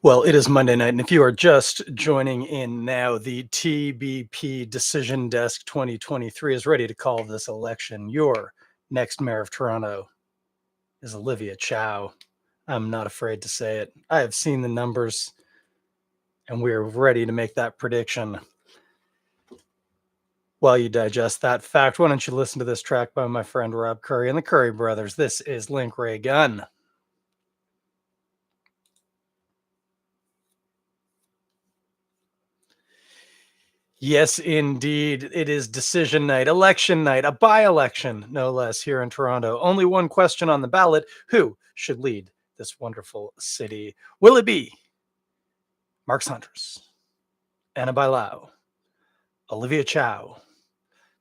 Well, it is Monday night, and if you are just joining in now, the TBP Decision Desk 2023 is ready to call this election. Your next mayor of Toronto is Olivia Chow. I'm not afraid to say it. I have seen the numbers, and we are ready to make that prediction. While you digest that fact, why don't you listen to this track by my friend Rob Currie and the Currie brothers? This is Link Ray Gun. Yes, indeed. It is decision night, election night, a by-election, no less, here in Toronto. Only one question on the ballot. Who should lead this wonderful city? Will it be Mark Saunders, Anna Bailao, Olivia Chow,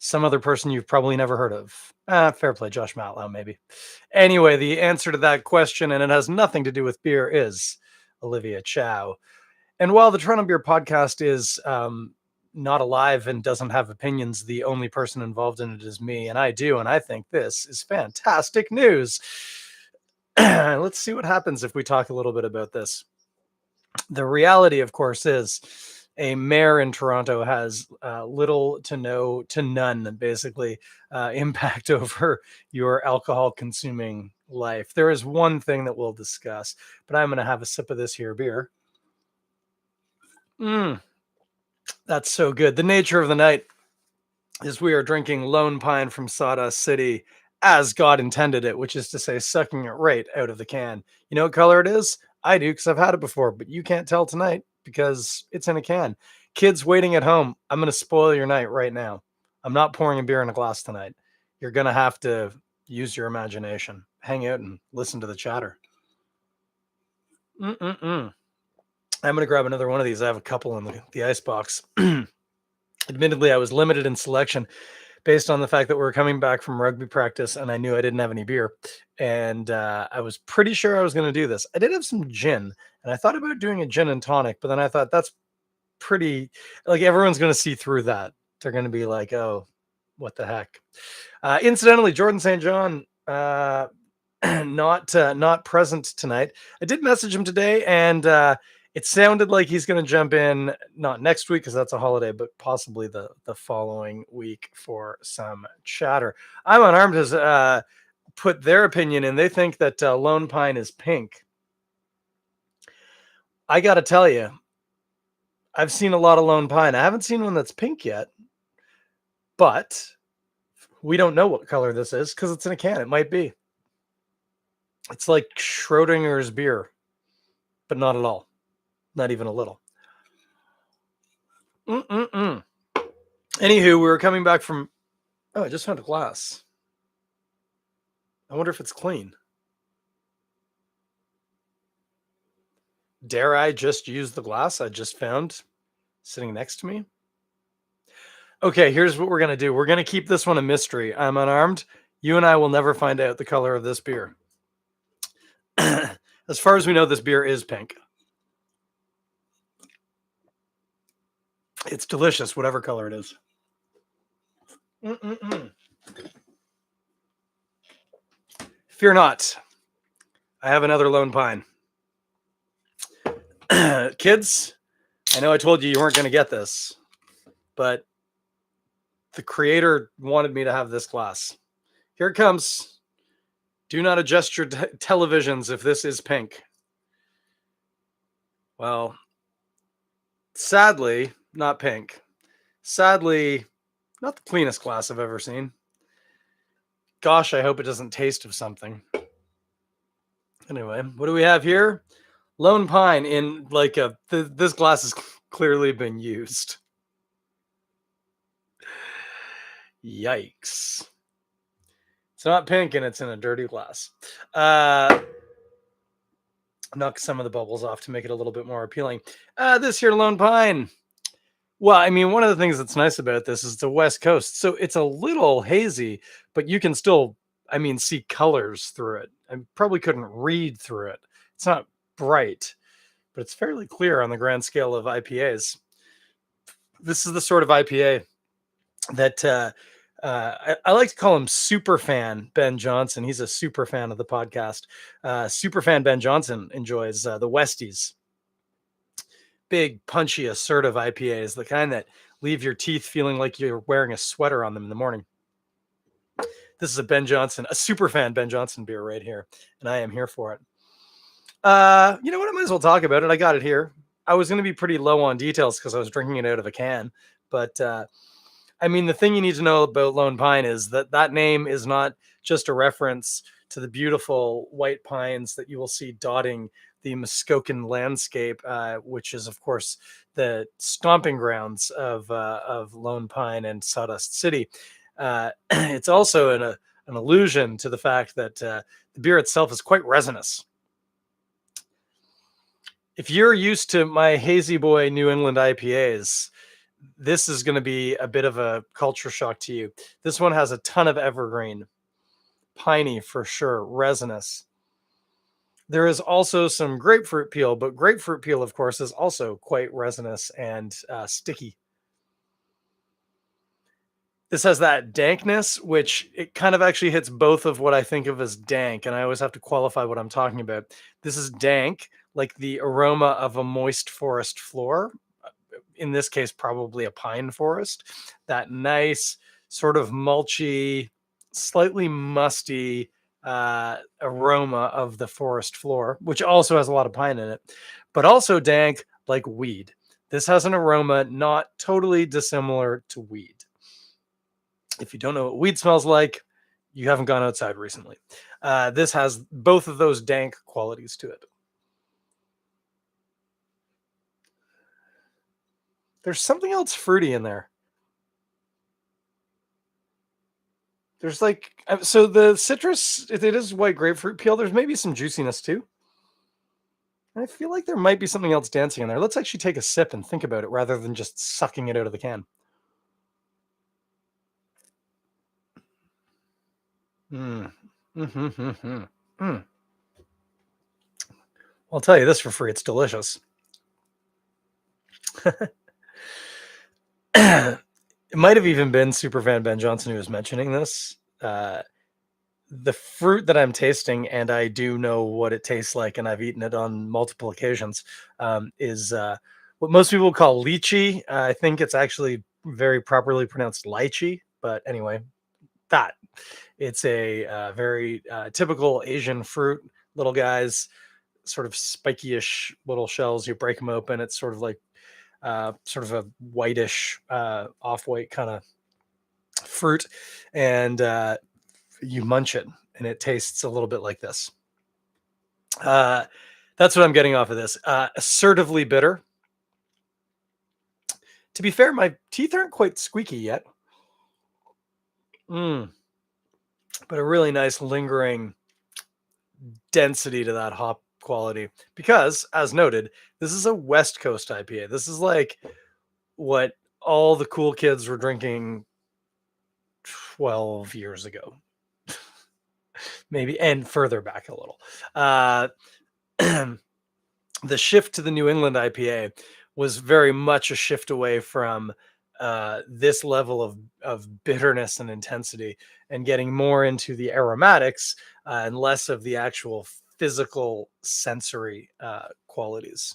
some other person you've probably never heard of? Fair play, Josh Matlow, maybe. Anyway, the answer to that question, and it has nothing to do with beer, is Olivia Chow. And while the Toronto Beer Podcast is not alive and doesn't have opinions, the only person involved in it is me, and I do, and I think this is fantastic news. Let's see what happens if we talk a little bit about this. The reality, of course, is a mayor in Toronto has little to no to none, basically, impact over your alcohol consuming life. There is one thing that we'll discuss, but I'm going to have a sip of this here beer. That's so good. The nature of the night is we are drinking Lone Pine from Sawdust City as God intended it, which is to say, sucking it right out of the can. You know what color it is? I do, because I've had it before, but you can't tell tonight because it's in a can. Kids waiting at home, I'm going to spoil your night right now. I'm not pouring a beer in a glass tonight. You're going to have to use your imagination. Hang out and listen to the chatter. I'm going to grab another one of these. I have a couple in the icebox. Admittedly, I was limited in selection based on the fact that we were coming back from rugby practice and I knew I didn't have any beer. And I was pretty sure I was going to do this. I did have some gin, and I thought about doing a gin and tonic, but then I thought that's pretty, like, everyone's going to see through that. They're going to be like, oh, what the heck. Incidentally, Jordan St. John, not present tonight. I did message him today, and it sounded like he's going to jump in, not next week because that's a holiday, but possibly the following week for some chatter. I'm Unarmed has put their opinion in. They think that Lone Pine is pink. I got to tell you, I've seen a lot of Lone Pine. I haven't seen one that's pink yet, but we don't know what color this is because it's in a can. It might be. It's like Schrodinger's beer, but not at all. Not even a little. Anywho, we were coming back from... Oh, I just found a glass. I wonder if it's clean. Dare I just use the glass I just found sitting next to me? Okay, here's what we're going to do. We're going to keep this one a mystery. I'm Unarmed. You and I will never find out the color of this beer. As far as we know, this beer is pink. It's delicious, whatever color it is. Fear not. I have another Lone Pine. Kids, I know I told you you weren't going to get this, but the creator wanted me to have this glass. Here it comes. Do not adjust your televisions if this is pink. Well, sadly, not pink. Sadly, not the cleanest glass I've ever seen. Gosh, I hope it doesn't taste of something. Anyway, what do we have here? Lone Pine in like a... this glass has clearly been used. Yikes. It's not pink and it's in a dirty glass. Knock some of the bubbles off to make it a little bit more appealing. This here Lone Pine. Well, I mean, one of the things that's nice about this is the West Coast. So it's a little hazy, but you can still, I mean, see colors through it. I probably couldn't read through it. It's not bright, but it's fairly clear on the grand scale of IPAs. This is the sort of IPA that I like to call him super fan Ben Johnson. He's a super fan of the podcast. Super fan Ben Johnson enjoys the Westies. big, punchy, assertive IPAs, the kind that leave your teeth feeling like you're wearing a sweater on them in the morning. This is a Ben Johnson, a super fan Ben Johnson beer right here, and I am here for it. You know what? I might as well talk about it. I got it here. I was going to be pretty low on details because I was drinking it out of a can, but I mean, the thing you need to know about Lone Pine is that that name is not just a reference to the beautiful white pines that you will see dotting the Muskokan landscape, which is, of course, the stomping grounds of Lone Pine and Sawdust City. It's also an allusion to the fact that the beer itself is quite resinous. If you're used to my Hazy Boy New England IPAs, this is going to be a bit of a culture shock to you. This one has a ton of evergreen, piney for sure, resinous. There is also some grapefruit peel, but grapefruit peel, of course, is also quite resinous and sticky. This has that dankness, which it kind of actually hits both of what I think of as dank, and I always have to qualify what I'm talking about. This is dank, like the aroma of a moist forest floor. In this case, probably a pine forest. That nice, sort of mulchy, slightly musty aroma of the forest floor, which also has a lot of pine in it, but also dank like weed. This has an aroma not totally dissimilar to weed. If you don't know what weed smells like, you haven't gone outside recently. This has both of those dank qualities to it. There's something else fruity in there. There's like, so the citrus, it is white grapefruit peel. There's maybe some juiciness too. I feel like there might be something else dancing in there. Let's actually take a sip and think about it rather than just sucking it out of the can. Mm. Mm-hmm. Mm. I'll tell you this for free. It's delicious. It might have even been Superfan Ben Johnson who was mentioning this. The fruit that I'm tasting, and I do know what it tastes like, and I've eaten it on multiple occasions, is what most people call lychee. I think it's actually very properly pronounced lychee, but anyway, that it's a very typical Asian fruit. Little guys, sort of spiky-ish little shells. You break them open. It's sort of like sort of a whitish, off-white kind of fruit, and you munch it, and it tastes a little bit like this. That's what I'm getting off of this. Assertively bitter. To be fair, my teeth aren't quite squeaky yet. But a really nice lingering density to that hop quality. Because, as noted, this is a West Coast IPA. This is like what all the cool kids were drinking 12 years ago. Maybe, and further back a little. The shift to the New England IPA was very much a shift away from this level of bitterness and intensity, and getting more into the aromatics and less of the actual physical sensory qualities.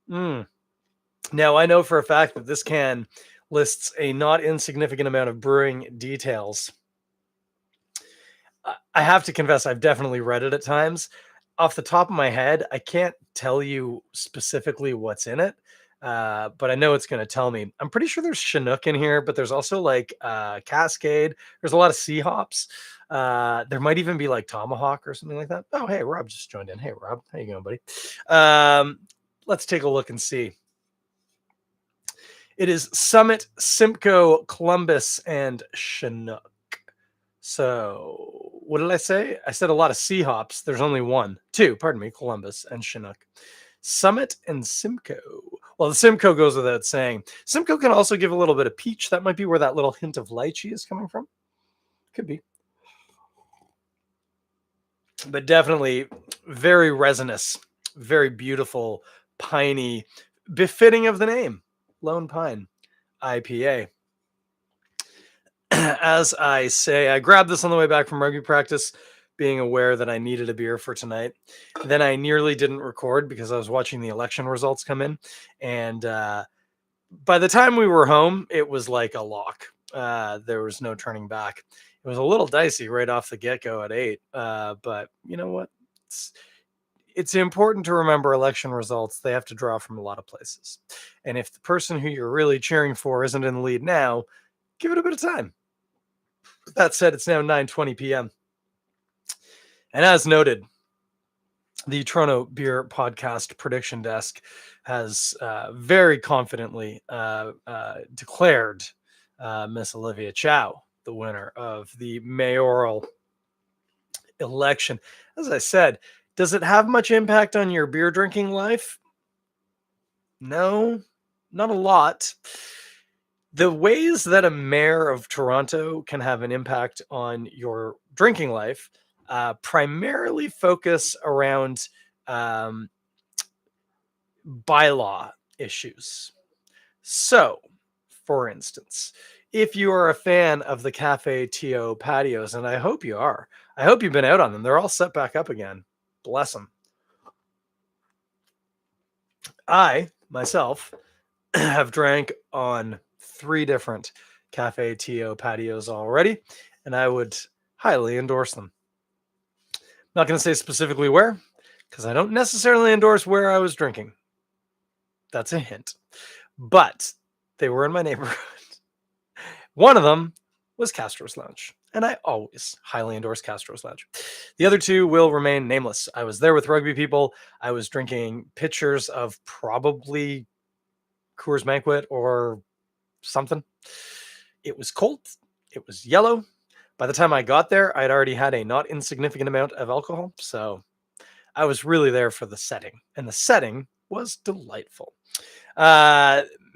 Now, I know for a fact that this can lists a not insignificant amount of brewing details. I have to confess, I've definitely read it at times. Off the top of my head, I can't tell you specifically what's in it, but I know it's going to tell me. I'm pretty sure there's Chinook in here, but there's also like Cascade. There's a lot of sea hops. There might even be like Tomahawk or something like that. Oh, hey, Rob just joined in. Hey, Rob, how you going, buddy? Let's take a look and see. It is Summit, Simcoe, Columbus, and Chinook. So what did I say? I said a lot of sea hops. There's only two, pardon me, Columbus and Chinook. Summit and Simcoe. Well, the Simcoe goes without saying. Simcoe can also give a little bit of peach. That might be where that little hint of lychee is coming from. Could be. But definitely very resinous, very beautiful, piney, befitting of the name, Lone Pine IPA. As I say, I grabbed this on the way back from rugby practice. being aware that I needed a beer for tonight. Then I nearly didn't record because I was watching the election results come in. And by the time we were home, it was like a lock. There was no turning back. It was a little dicey right off the get-go at 8. But you know what? It's important to remember election results. They have to draw from a lot of places. And if the person who you're really cheering for isn't in the lead now, give it a bit of time. That said, it's now 9:20 p.m. And as noted, the Toronto Beer Podcast Prediction Desk has very confidently declared Miss Olivia Chow the winner of the mayoral election. As I said, does it have much impact on your beer drinking life? No, not a lot. The ways that a mayor of Toronto can have an impact on your drinking life primarily focus around bylaw issues. So, for instance, if you are a fan of the Cafe TO patios, and I hope you are, I hope you've been out on them. They're all set back up again. Bless them. I, myself, have drank on 3 different Cafe TO patios already, and I would highly endorse them. Not going to say specifically where, because I don't necessarily endorse where I was drinking. That's a hint. But they were in my neighborhood. One of them was Castro's Lounge, and I always highly endorse Castro's Lounge. The other 2 will remain nameless. I was there with rugby people. I was drinking pitchers of probably Coors Banquet or something. It was cold. It was yellow. By the time I got there, I'd already had a not insignificant amount of alcohol. So I was really there for the setting, and the setting was delightful.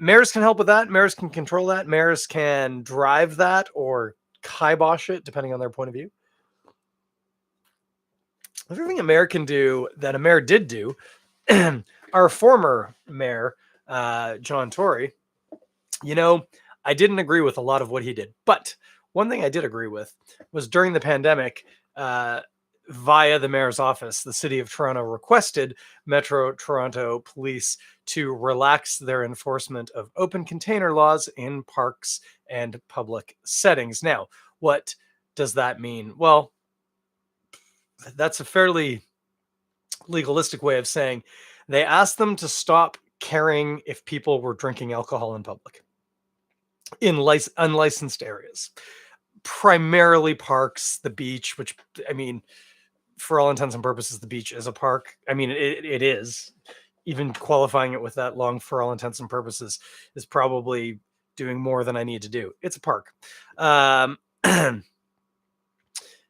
Mayors can help with that. Mayors can control that. Mayors can drive that or kibosh it, depending on their point of view. The other thing a mayor can do that a mayor did do, our former mayor, John Tory, I didn't agree with a lot of what he did. But one thing I did agree with was during the pandemic, via the mayor's office, the city of Toronto requested Metro Toronto Police to relax their enforcement of open container laws in parks and public settings. Now, what does that mean? Well, that's a fairly legalistic way of saying they asked them to stop caring if people were drinking alcohol in public in unlicensed areas, primarily parks, the beach, which, I mean, for all intents and purposes, the beach is a park. I mean, it is. Even qualifying it with that long, for all intents and purposes, is probably doing more than I need to do. It's a park.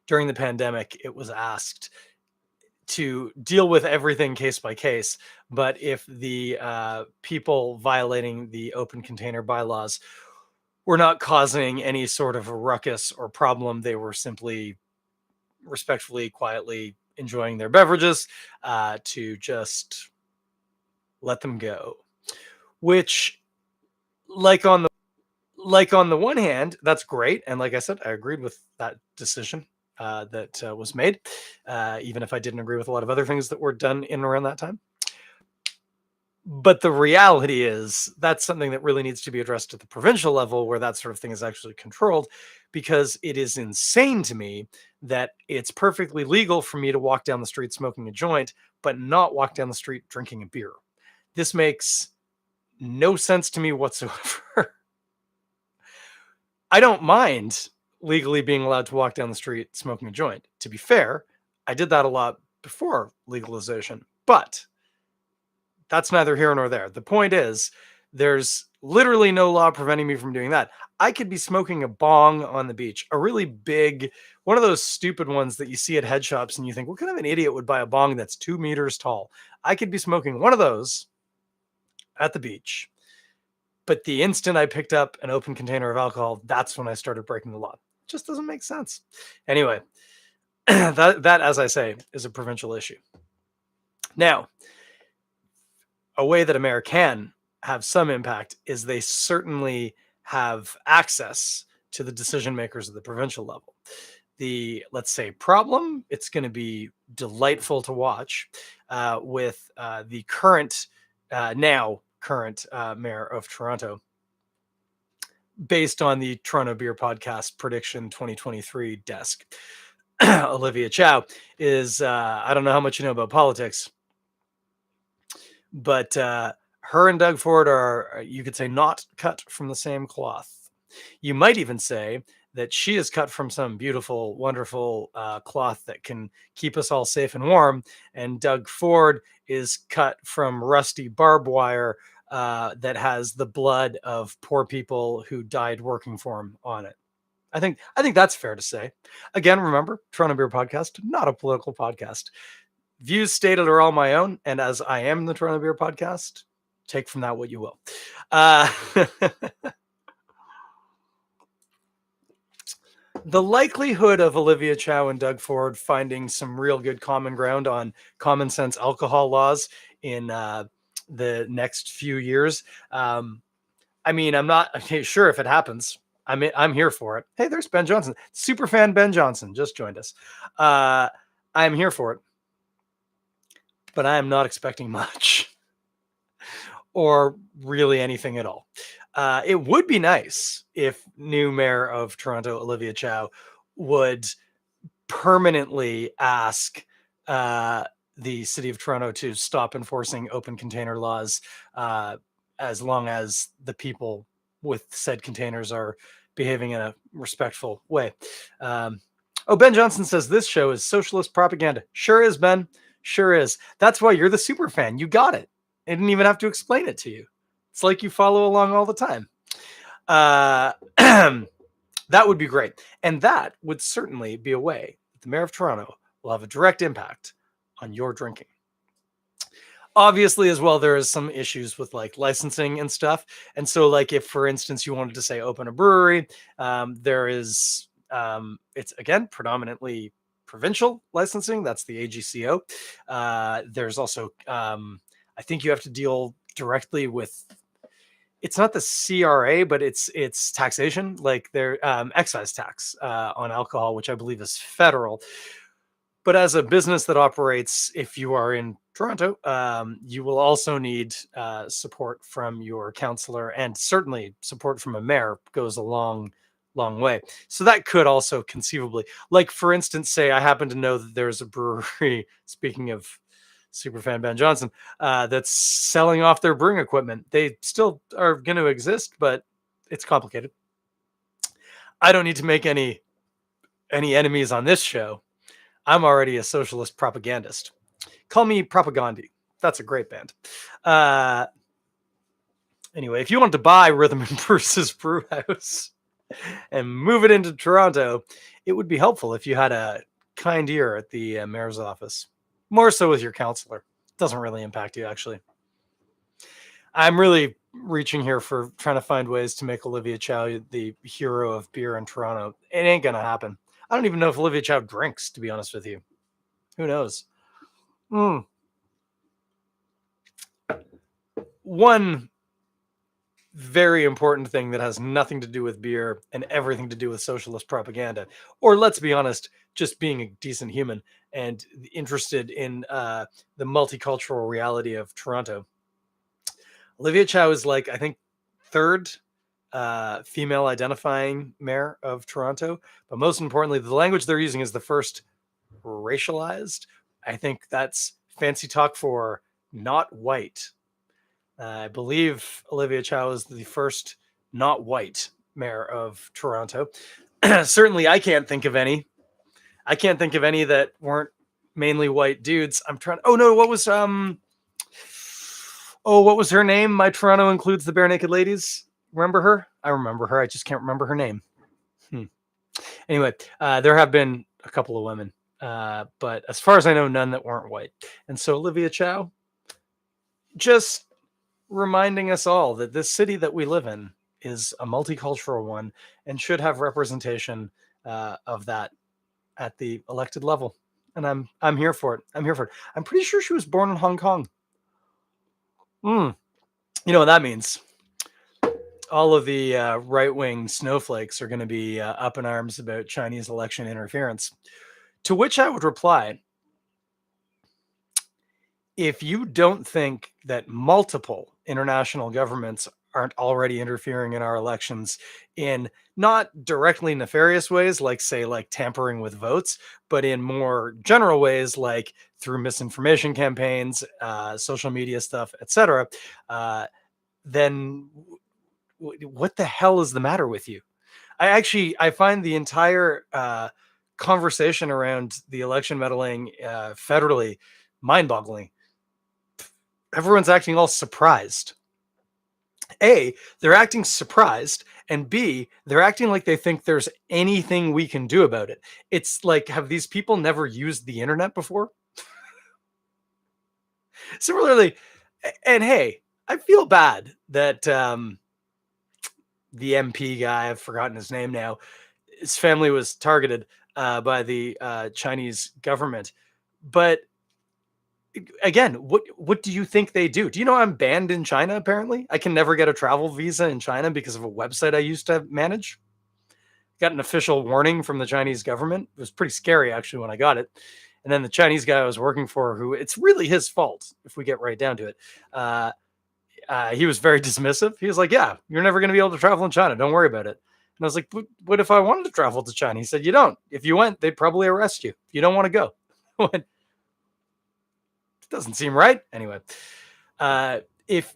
During the pandemic, it was asked to deal with everything case by case. But if the people violating the open container bylaws were not causing any sort of a ruckus or problem, they were simply respectfully, quietly enjoying their beverages, to just let them go. Which, like on the one hand, that's great, and like I said, I agreed with that decision that was made, even if I didn't agree with a lot of other things that were done in and around that time. But the reality is that's something that really needs to be addressed at the provincial level, where that sort of thing is actually controlled, because it is insane to me that it's perfectly legal for me to walk down the street smoking a joint, but not walk down the street drinking a beer. This makes no sense to me whatsoever. I don't mind legally being allowed to walk down the street smoking a joint. To be fair, I did that a lot before legalization, but that's neither here nor there. The point is, there's literally no law preventing me from doing that. I could be smoking a bong on the beach, a really big, one of those stupid ones that you see at head shops and you think, what kind of an idiot would buy a bong that's 2 meters tall? I could be smoking one of those at the beach. But the instant I picked up an open container of alcohol, that's when I started breaking the law. It just doesn't make sense. Anyway, that, as I say, is a provincial issue. Now, a way that a mayor can have some impact is they certainly have access to the decision makers at the provincial level. the, let's say, problem, it's going to be delightful to watch with the current, now current mayor of Toronto, based on the Toronto Beer Podcast Prediction 2023 desk. Olivia Chow is, I don't know how much you know about politics, but her and Doug Ford are, you could say, not cut from the same cloth. You might even say that she is cut from some beautiful, wonderful cloth that can keep us all safe and warm, and Doug Ford is cut from rusty barbed wire that has the blood of poor people who died working for him on it. I think that's fair to say. Again, remember, Toronto Beer Podcast, not a political podcast. Views stated are all my own, and as I am the Toronto Beer Podcast, take from that what you will. The likelihood of Olivia Chow and Doug Ford finding some real good common ground on common sense alcohol laws in the next few years. I mean, I'm not sure if it happens. I'm here for it. Hey, there's Ben Johnson. Super fan Ben Johnson just joined us. I'm here for it, but I am not expecting much or really anything at all. It would be nice if new mayor of Toronto, Olivia Chow, would permanently ask the city of Toronto to stop enforcing open container laws as long as the people with said containers are behaving in a respectful way. Ben Johnson says this show is socialist propaganda. Sure is, Ben. Sure is. That's why you're the super fan. You got it. I didn't even have to explain it to you. It's like you follow along all the time. That would be great. And that would certainly be a way that the mayor of Toronto will have a direct impact on your drinking. Obviously, as well, there is some issues with like licensing and stuff. And so, like, if, for instance, you wanted to say open a brewery, there is, it's again, predominantly provincial licensing. That's the AGCO. There's also, I think you have to deal directly with, it's not the CRA, but it's taxation, like their excise tax on alcohol, which I believe is federal. But as a business that operates, if you are in Toronto, you will also need support from your councillor, and certainly support from a mayor goes a long way. So that could also conceivably, like, for instance, say I happen to know that there's a brewery, speaking of superfan Ben Johnson, that's selling off their brewing equipment. They still are going to exist, but it's complicated. I don't need to make any enemies on this show. I'm already a socialist propagandist. Call me Propaghandi. That's a great band. Anyway, if you want to buy Rhythm and Bruce's Brew House and move it into Toronto, it would be helpful if you had a kind ear at the mayor's office. More so with your councillor. It doesn't really impact you, actually. I'm really reaching here for trying to find ways to make Olivia Chow the hero of beer in Toronto. It ain't going to happen. I don't even know if Olivia Chow drinks, to be honest with you. Who knows? One very important thing that has nothing to do with beer and everything to do with socialist propaganda, or let's be honest, just being a decent human and interested in the multicultural reality of Toronto. Olivia Chow is, like, I think, third female identifying mayor of Toronto, but most importantly, the language they're using is the first racialized. I think that's fancy talk for not white. I believe Olivia Chow is the first not white mayor of Toronto. Certainly, I can't think of any. I can't think of any that weren't mainly white dudes. I'm trying. Oh no, what was her name? My Toronto includes the Bare Naked Ladies. Remember her? I remember her. I just can't remember her name. Anyway, there have been a couple of women, but as far as I know, none that weren't white. And so Olivia Chow, just reminding us all that this city that we live in is a multicultural one and should have representation of that at the elected level. And I'm here for it. I'm here for it. I'm pretty sure she was born in Hong Kong. You know what that means? all of the right-wing snowflakes are going to be up in arms about Chinese election interference. To which I would reply, if you don't think that multiple international governments aren't already interfering in our elections in not directly nefarious ways, like say like tampering with votes, but in more general ways like through misinformation campaigns, social media stuff, etc., uh, then what the hell is the matter with you? I find the entire conversation around the election meddling federally mind-boggling. Everyone's acting all surprised. A, they're acting surprised, and B, they're acting like they think there's anything we can do about it. It's like, have these people never used the internet before? Similarly, and hey, I feel bad that the MP guy, I've forgotten his name now, his family was targeted by the Chinese government. But again, what do you think they do? Do you know I'm banned in China? Apparently, I can never get a travel visa in China because of a website I used to manage. Got an official warning from the Chinese government. It was pretty scary actually when I got it. And then the Chinese guy I was working for, who it's really his fault if we get right down to it. He was very dismissive. He was like, "Yeah, you're never going to be able to travel in China. Don't worry about it." And I was like, "What if I wanted to travel to China?" He said, "You don't. If you went, they'd probably arrest you. You don't want to go." It doesn't seem right. Anyway, if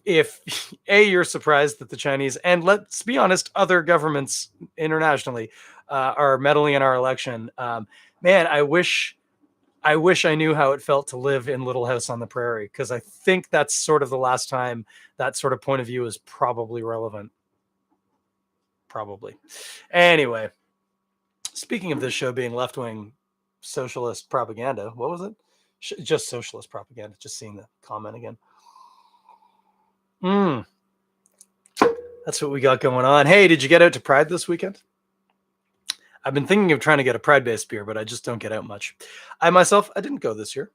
A, you're surprised that the Chinese, and let's be honest, other governments internationally are meddling in our election, man, I wish I knew how it felt to live in Little House on the Prairie, because I think that's sort of the last time that sort of point of view is probably relevant. Probably. Anyway, speaking of this show being left-wing socialist propaganda, what was it? Just socialist propaganda. Just seeing the comment again. That's what we got going on. Hey, did you get out to Pride this weekend? I've been thinking of trying to get a Pride-based beer, but I just don't get out much. I didn't go this year.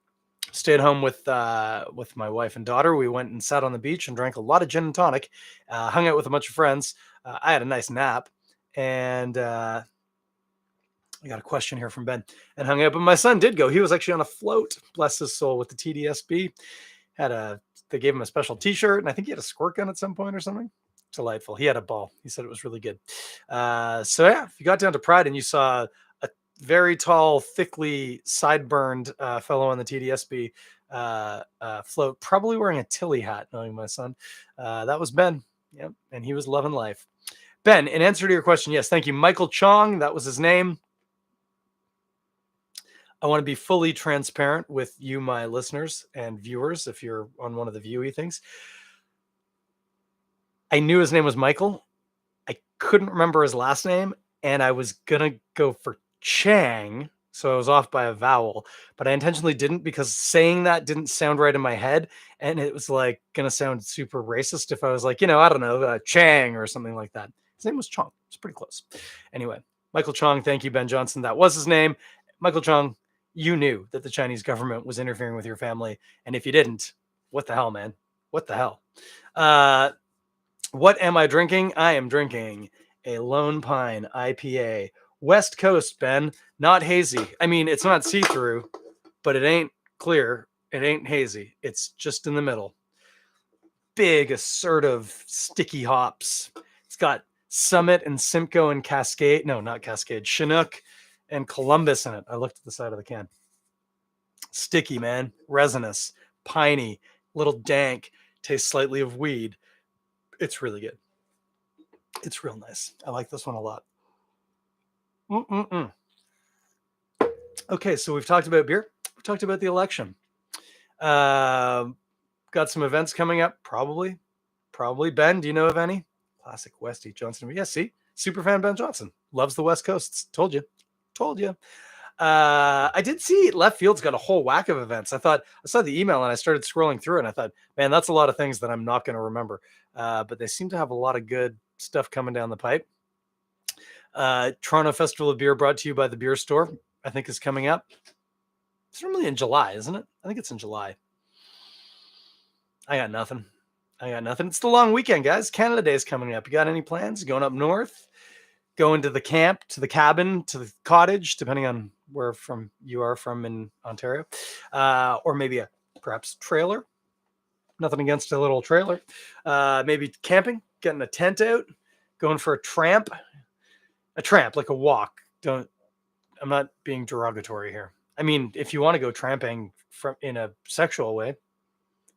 Stayed home with my wife and daughter. We went and sat on the beach and drank a lot of gin and tonic. Hung out with a bunch of friends. I had a nice nap, and I got a question here from Ben. And hung out, but my son did go. He was actually on a float, bless his soul, with the TDSB. They gave him a special T-shirt, and I think he had a squirt gun at some point or something. Delightful. He had a ball. He said it was really good. So yeah, if you got down to Pride and you saw a very tall, thickly sideburns fellow on the TDSB float, probably wearing a Tilly hat, knowing my son, that was Ben. Yep, and he was loving life. Ben, in answer to your question, yes, thank you. Michael Chong, that was his name. I want to be fully transparent with you, my listeners and viewers, if you're on one of the viewy things. I knew his name was Michael. I couldn't remember his last name, and I was going to go for Chang, so I was off by a vowel, but I intentionally didn't because saying that didn't sound right in my head, and it was like going to sound super racist if I was like, I don't know, Chang or something like that. His name was Chong. It's pretty close. Anyway, Michael Chong, thank you, Ben Johnson. That was his name. Michael Chong, you knew that the Chinese government was interfering with your family, and if you didn't, what the hell, man? What the hell? What am I drinking? I am drinking a Lone Pine IPA. West Coast, Ben, not hazy. I mean, it's not see-through, but it ain't clear. It ain't hazy. It's just in the middle. Big, assertive, sticky hops. It's got Summit and Simcoe and Cascade. No, not Cascade. Chinook and Columbus in it. I looked at the side of the can. Sticky, man. Resinous. Piney. Little dank. Tastes slightly of weed. It's really good. It's real nice. I like this one a lot. Okay, so we've talked about beer. We've talked about the election. Got some events coming up, probably. Ben, do you know of any? Classic Westie Johnson. Yeah, see? Superfan Ben Johnson. Loves the West Coasts. Told you. I did see Left Field's got a whole whack of events. I saw the email and I started scrolling through it and I thought, man, that's a lot of things that I'm not going to remember. But they seem to have a lot of good stuff coming down the pipe. Toronto Festival of Beer, brought to you by the Beer Store, I think is coming up. It's normally in July, isn't it? I think it's in July. I got nothing. I got nothing. It's the long weekend, guys. Canada Day is coming up. You got any plans? Going up north? Going to the camp, to the cabin, to the cottage, depending on where from you are from in Ontario, or maybe a perhaps trailer. Nothing against a little trailer. Maybe camping, getting a tent out, going for a tramp like a walk. Don't. I'm not being derogatory here. I mean, if you want to go tramping from in a sexual way,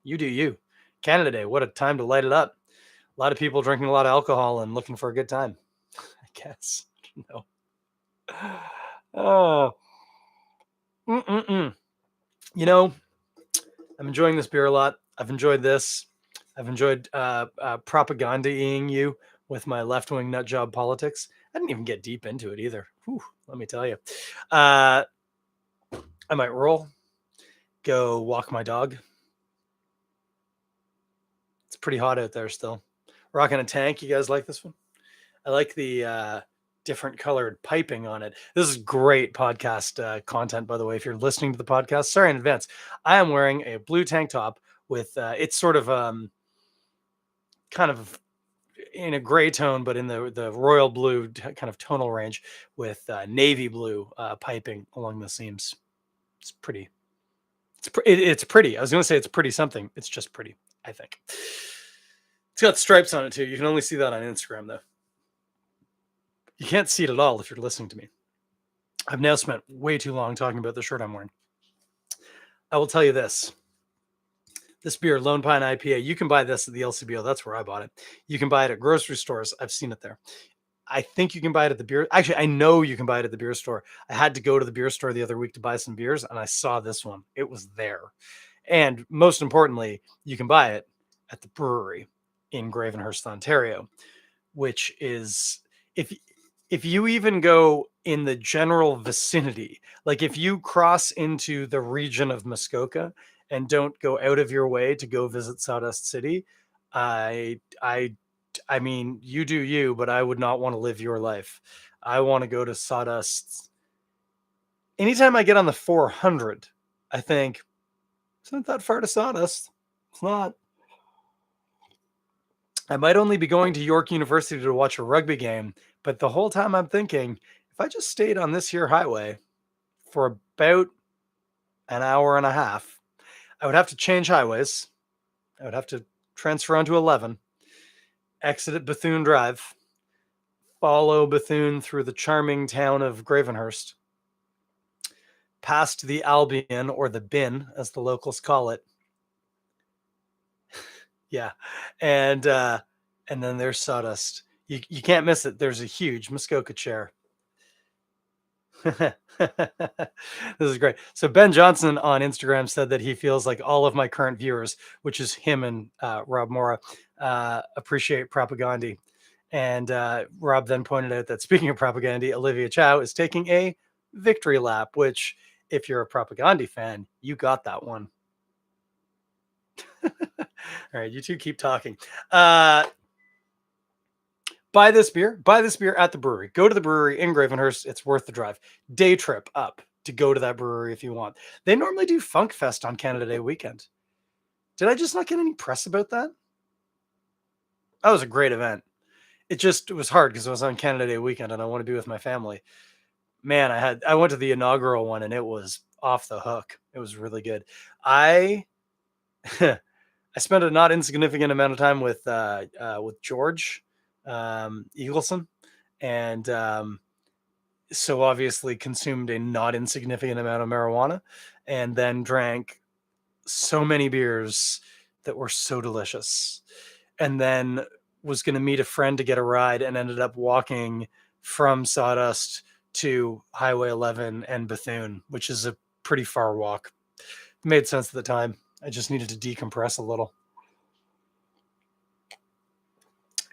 you do you. Canada Day, what a time to light it up. A lot of people drinking a lot of alcohol and looking for a good time. I guess. No. Oh, mm-mm-mm. You know, I'm enjoying this beer a lot. I've enjoyed this. I've enjoyed propagandaing you with my left-wing nut job politics. I didn't even get deep into it either. Whew, let me tell you. I might roll, go walk my dog. It's pretty hot out there still. Rocking a tank. You guys like this one? I like the different colored piping on it. This is great podcast content, by the way. If you're listening to the podcast, sorry in advance. I am wearing a blue tank top with it's sort of kind of in a gray tone, but in the royal blue kind of tonal range with navy blue piping along the seams. It's pretty. It's pretty. I was going to say it's pretty something. It's just pretty, I think. It's got stripes on it too. You can only see that on Instagram though. You can't see it at all if you're listening to me. I've now spent way too long talking about the shirt I'm wearing. I will tell you this. This beer, Lone Pine IPA, you can buy this at the LCBO. That's where I bought it. You can buy it at grocery stores. I've seen it there. I think you can buy it at the beer. Actually, I know you can buy it at the beer store. I had to go to the beer store the other week to buy some beers, and I saw this one. It was there. And most importantly, you can buy it at the brewery in Gravenhurst, Ontario, which is if you even go in the general vicinity, like if you cross into the region of Muskoka and don't go out of your way to go visit Sawdust City, I mean, you do you, but I would not want to live your life. I want to go to Sawdust. Anytime I get on the 400, I think it's not that far to Sawdust. It's not. I might only be going to York University to watch a rugby game, but the whole time I'm thinking, if I just stayed on this here highway for about an hour and a half, I would have to change highways. I would have to transfer onto 11, exit at Bethune Drive, follow Bethune through the charming town of Gravenhurst, past the Albion, or the Bin, as the locals call it. Yeah. And then there's Sawdust. You can't miss it. There's a huge Muskoka chair. This is great. So Ben Johnson on Instagram said that he feels like all of my current viewers, which is him and Rob Mora, appreciate Propaghandi. And Rob then pointed out that speaking of Propaghandi, Olivia Chow is taking a victory lap, which if you're a Propaghandi fan, you got that one. All right, you two keep talking. Buy this beer at the brewery. Go to the brewery in Gravenhurst. It's worth the drive. Day trip up to go to that brewery if you want. They normally do Funk Fest on Canada Day weekend. Did I just not get any press about that? That was a great event. It was hard because it was on Canada Day weekend and I want to be with my family. Man, I went to the inaugural one and it was off the hook. It was really good. I spent a not insignificant amount of time with George Eagleson, and so obviously consumed a not insignificant amount of marijuana, and then drank so many beers that were so delicious, and then was going to meet a friend to get a ride, and ended up walking from Sawdust to Highway 11 and Bethune, which is a pretty far walk. It made sense at the time. I just needed to decompress a little.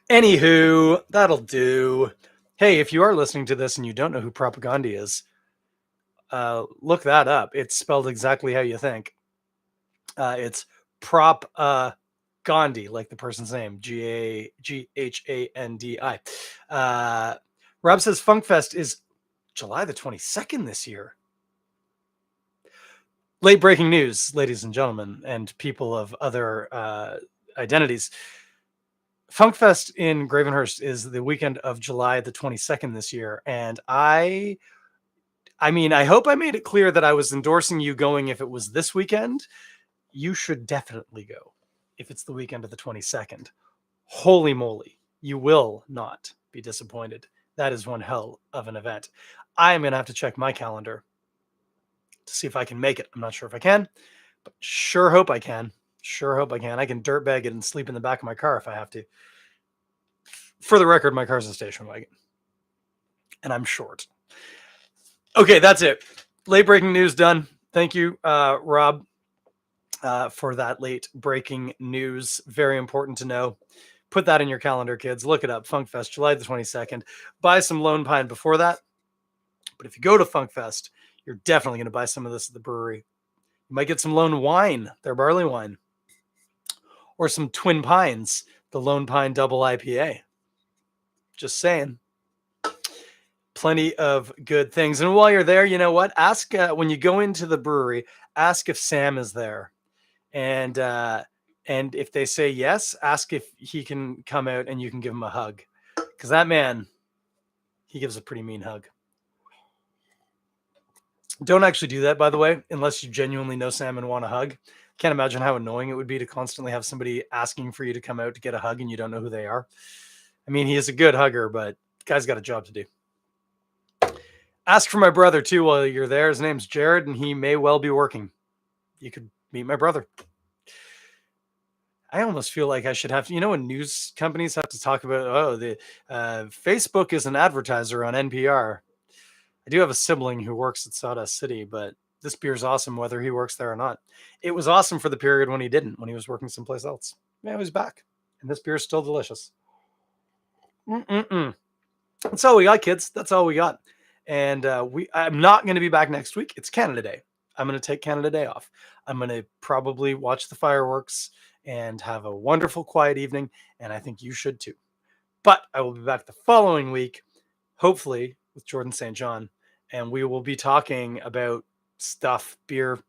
Anywho, that'll do. Hey, if you are listening to this and you don't know who Propaghandi is, look that up. It's spelled exactly how you think. It's Gandhi, like the person's name, Ghandi. Rob says Funkfest is July the 22nd this year. Late breaking news, ladies and gentlemen, and people of other identities. Funkfest in Gravenhurst is the weekend of July the 22nd this year, and I mean, I hope I made it clear that I was endorsing you going if it was this weekend. You should definitely go if it's the weekend of the 22nd. Holy moly, you will not be disappointed. That is one hell of an event. I am going to have to check my calendar to see if I can make it. I'm not sure if I can, but sure hope I can. Sure hope I can. I can dirtbag it and sleep in the back of my car if I have to. For the record, my car's a station wagon, and I'm short. Okay, that's it. Late breaking news done. Thank you, Rob, for that late breaking news. Very important to know. Put that in your calendar, kids. Look it up. Funkfest, July the 22nd. Buy some Lone Pine before that. But if you go to Funkfest, you're definitely going to buy some of this at the brewery. You might get some Lone Wine, their barley wine, or some Twin Pines, the Lone Pine Double IPA. Just saying. Plenty of good things. And while you're there, you know what? Ask when you go into the brewery, ask if Sam is there. And if they say yes, ask if he can come out and you can give him a hug. Because that man, he gives a pretty mean hug. Don't actually do that, by the way, unless you genuinely know Sam and want a hug. Can't imagine how annoying it would be to constantly have somebody asking for you to come out to get a hug and you don't know who they are. I mean, he is a good hugger, but the guy's got a job to do. Ask for my brother, too, while you're there. His name's Jared, and he may well be working. You could meet my brother. I almost feel like I should have to, when news companies have to talk about, the Facebook is an advertiser on NPR. I do have a sibling who works at Sawdust City, but this beer's awesome whether he works there or not. It was awesome for the period when he didn't, when he was working someplace else. Yeah, he's back. And this beer is still delicious. That's all we got, kids. That's all we got. And I'm not going to be back next week. It's Canada Day. I'm going to take Canada Day off. I'm going to probably watch the fireworks and have a wonderful, quiet evening. And I think you should too. But I will be back the following week, hopefully with Jordan St. John. And we will be talking about stuff, beer.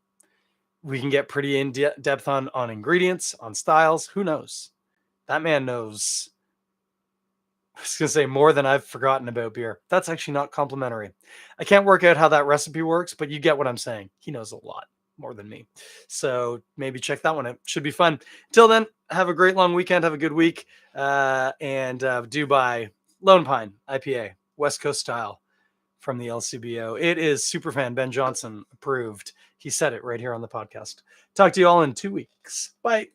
We can get pretty in depth on ingredients, on styles. Who knows? That man knows. I was going to say more than I've forgotten about beer. That's actually not complimentary. I can't work out how that recipe works, but you get what I'm saying. He knows a lot more than me. So maybe check that one out. Should be fun. Till then, have a great long weekend. Have a good week. And do buy Lone Pine IPA, West Coast style from the LCBO. It is Superfan Ben Johnson approved. He said it right here on the podcast. Talk to you all in 2 weeks. Bye.